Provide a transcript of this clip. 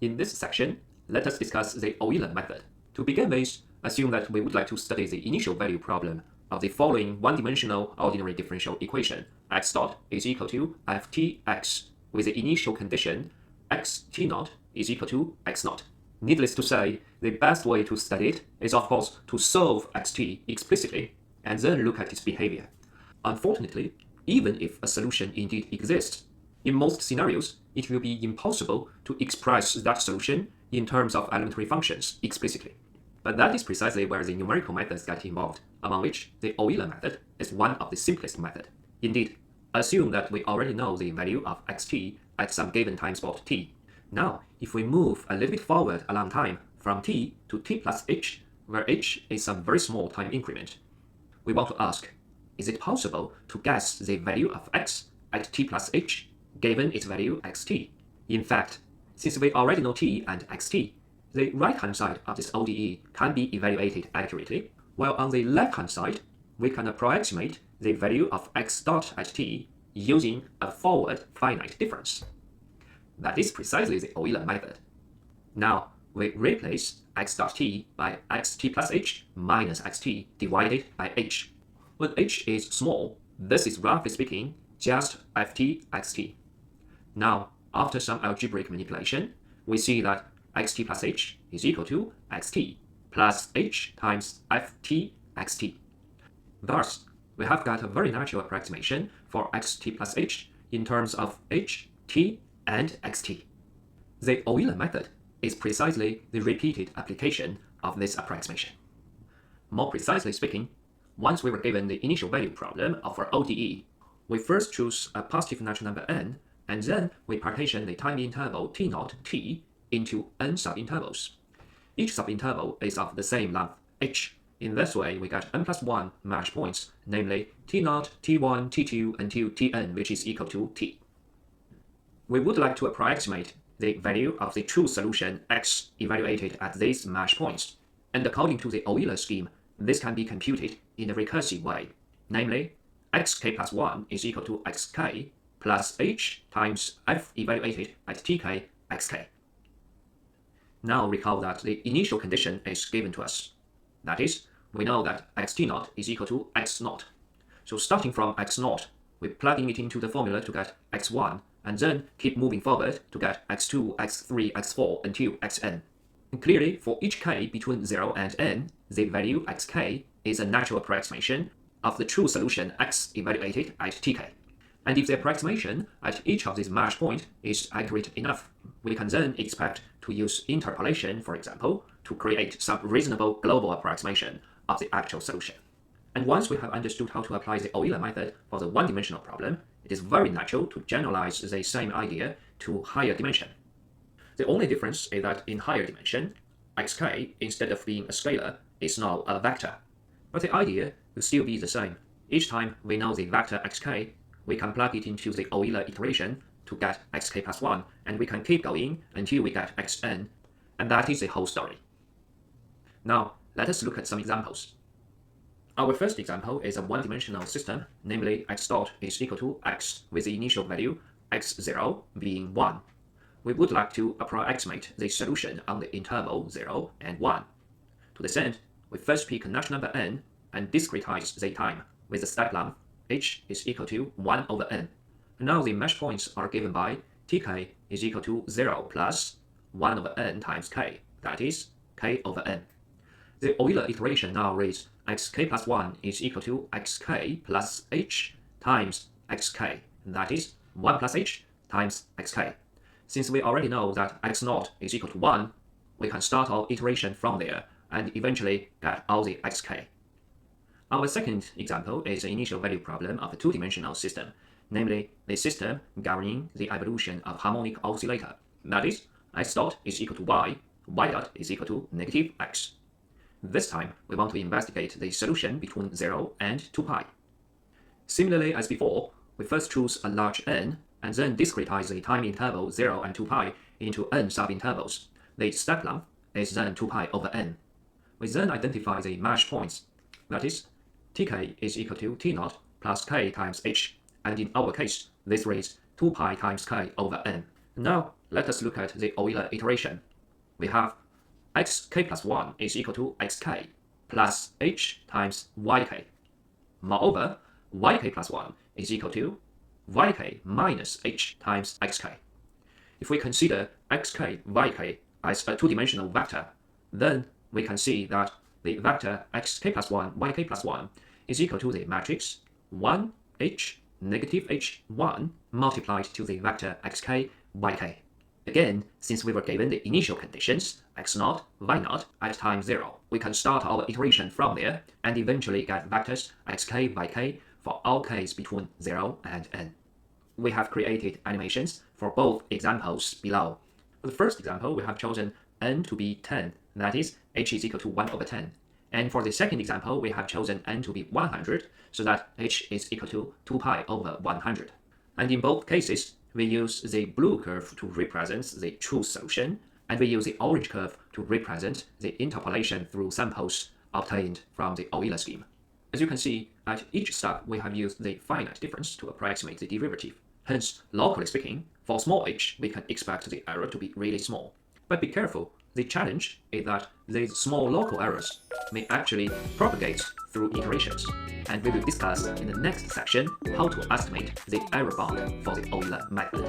In this section, let us discuss the Euler method. To begin with, assume that we would like to study the initial value problem of the following one-dimensional ordinary differential equation: x dot is equal to ftx with the initial condition xt naught is equal to x naught. Needless to say, the best way to study it is, of course, to solve xt explicitly and then look at its behavior. Unfortunately, even if a solution indeed exists, in most scenarios, it will be impossible to express that solution in terms of elementary functions explicitly. But that is precisely where the numerical methods get involved, among which the Euler method is one of the simplest methods. Indeed, assume that we already know the value of xt at some given time spot t. Now, if we move a little bit forward along time from t to t plus h, where h is some very small time increment, we want to ask, is it possible to guess the value of x at t plus h given its value xt? In fact, since we already know t and xt, the right-hand side of this ODE can be evaluated accurately, while on the left-hand side, we can approximate the value of x dot at t using a forward finite difference. That is precisely the Euler method. Now, we replace x dot t by xt plus h minus xt divided by h. When h is small, this is roughly speaking just ft xt. Now, after some algebraic manipulation, we see that xt plus h is equal to xt plus h times ft xt. Thus, we have got a very natural approximation for xt plus h in terms of h, t, and xt. The Euler method is precisely the repeated application of this approximation. More precisely speaking, once we were given the initial value problem of our ODE, we first choose a positive natural number n, and then we partition the time interval t naught t into n subintervals. Each subinterval is of the same length, h. In this way, we get n plus 1 match points, namely t naught, t1, t2, until tn, which is equal to t. We would like to approximate the value of the true solution x evaluated at these match points, and according to the Euler scheme, this can be computed in a recursive way, namely xk plus 1 is equal to xk plus h times f evaluated at tk xk. Now recall that the initial condition is given to us. That is, we know that xt naught is equal to x naught. So starting from x naught, we plug it into the formula to get x1, and then keep moving forward to get x2, x3, x4 until xn. And clearly, for each k between 0 and n, the value xk is a natural approximation of the true solution x evaluated at tk. And if the approximation at each of these match points is accurate enough, we can then expect to use interpolation, for example, to create some reasonable global approximation of the actual solution. And once we have understood how to apply the Euler method for the one-dimensional problem, it is very natural to generalize the same idea to higher dimension. The only difference is that in higher dimension, xk, instead of being a scalar, is now a vector. But the idea will still be the same. Each time we know the vector xk, we can plug it into the Euler iteration to get xk plus 1, and we can keep going until we get xn, and that is the whole story. Now, let us look at some examples. Our first example is a one-dimensional system, namely x dot is equal to x with the initial value x0 being 1. We would like to approximate the solution on the interval 0 and 1. To this end, we first pick a natural number n and discretize the time with the step length h is equal to 1 over n. Now the match points are given by tk is equal to 0 plus 1 over n times k, that is k over n. The Euler iteration now reads xk plus 1 is equal to xk plus h times xk, that is 1 plus h times xk. Since we already know that x naught is equal to 1, we can start our iteration from there and eventually get all the xk. Our second example is the initial value problem of a two-dimensional system, namely the system governing the evolution of harmonic oscillator. That is, x dot is equal to y dot is equal to negative x. This time, we want to investigate the solution between 0 and 2 pi. Similarly as before, we first choose a large n, and then discretize the time interval 0 and 2 pi into n subintervals. The step length is then 2 pi over n. We then identify the match points. That is, tk is equal to t naught plus k times h, and in our case, this reads 2 pi times k over n. Now, let us look at the Euler iteration. We have xk plus 1 is equal to xk plus h times yk. Moreover, yk plus 1 is equal to yk minus h times xk. If we consider xk, yk as a two-dimensional vector, then we can see that the vector xk plus 1, yk plus 1 is equal to the matrix 1, h, negative h1 multiplied to the vector xk, yk. Again, since we were given the initial conditions, x0, y0 at time 0, we can start our iteration from there and eventually get vectors xk, yk for all k's between 0 and n. We have created animations for both examples below. For the first example, we have chosen n to be 10, that is, h is equal to 1 over 10. And for the second example, we have chosen n to be 100, so that h is equal to 2 pi over 100. And in both cases, we use the blue curve to represent the true solution, and we use the orange curve to represent the interpolation through samples obtained from the Euler scheme. As you can see, at each step, we have used the finite difference to approximate the derivative. Hence, locally speaking, for small h, we can expect the error to be really small. But be careful, the challenge is that these small local errors may actually propagate through iterations, and we will discuss in the next section how to estimate the error bound for the Euler method.